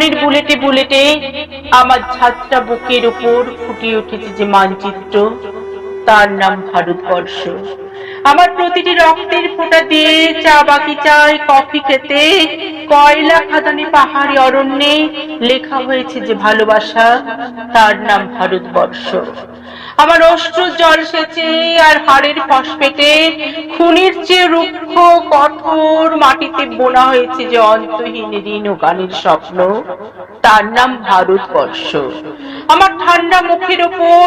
প্রাণের বুলেটে বুলেটে আমার ঝাঁঝরা বুকের উপর ফুটিয়ে উঠেছে যে মানচিত্র, তার নাম ভারতবর্ষ। আমার প্রতিটি রক্তের ফোঁটা দিয়ে চা বাগিচায় কফি খেতে, কয়লা খাদানে পাহাড়ি অরণ্যে লেখা হয়েছে যে ভালোবাসা, তার নাম ভারতবর্ষ। আমার অশ্রু জল সেচে আর হাড়ের ফসফেটে খুনির চেয়ে রুক্ষ কঠোর মাটিতে বোনা হয়েছে যে অন্তহীন ঋণ ও গানের স্বপ্ন, তার নাম ভারতবর্ষ। আমার ঠান্ডা মুখের ওপর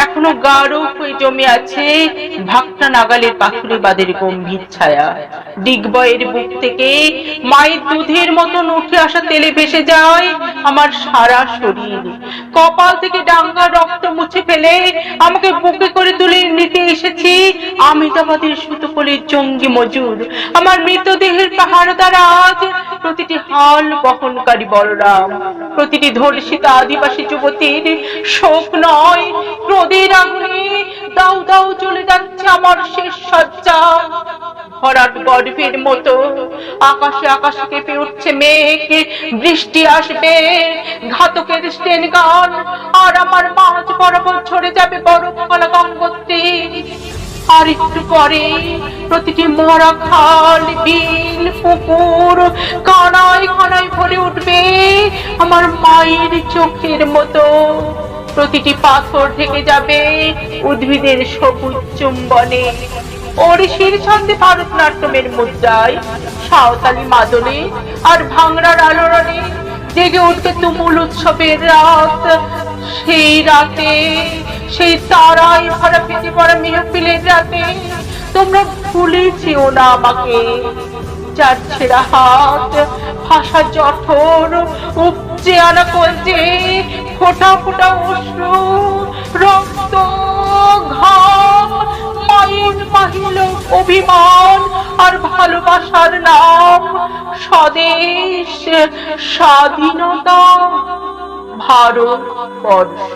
এখনো গাঢ় হয়ে জমে আছে ভাক্তা নাগালের পাথুরে বাদের গম্ভীর ছায়া। ডিগবয়ের বুক থেকে মায়ের দুধের মতন উঠে আসা তেলে ভেসে যায় আমার সারা শরীর। কপাল থেকে ডাঙ্গার রক্ত মুছে ফেলে আমাকে বুকে করে তুলে নিতে এসেছি আমিতাবাদের সুতোপলির জঙ্গি মজুর। আমার মৃতদেহের পাহারাদার আজ প্রতিটি হাল বহনকারী বলরাম, প্রতিটি ধর্ষিতা আদিবাসী যুবতীর শোক নয়, ক্রোধের আগুনে দাউ দাউ চলে যাচ্ছে আমার শেষ সজ্জা। ভরাট গর্ভের মতো আকাশে আকাশে কেঁপে উঠছে মেঘ, বৃষ্টি আসবে, ঘাতকের স্টেন গান, আর আমার মাঝ বরাবর ঝরে যাবে বরফ কলা গঙ্গোত্রী। আর একটু পরে প্রতিটি মরা খাল, বিল, পুকুর কানায় কানায় ভরে উঠবে আমার মায়ের চোখের মতো। প্রতিটি পাথর ঢেকে যাবে উদ্ভিদের সবুজ চুম্বনে। ওড়িশির ছন্দে ভারতনাট্যমের মুদ্রায়, সাঁওতালি মাদলে আর ভাংড়ার আলোড়নে জেগে উঠবে তুমুল উৎসবের রাত। সেই রাতে, সেই তারায় ভরা ফেটে পড়া মেহফিলের রাতে তোমরা ভুলে যেও না আমাকে। যার ছেঁড়া হাত, ভাষা জঠর, উপচে আনা কলজে ফোঁটা ফোঁটা অশ্রু, রক্ত, ঘাম, মায়ের মাহিল অভিমান আর ভালোবাসার নাম স্বদেশ, স্বাধীনতা, ভারতবর্ষ।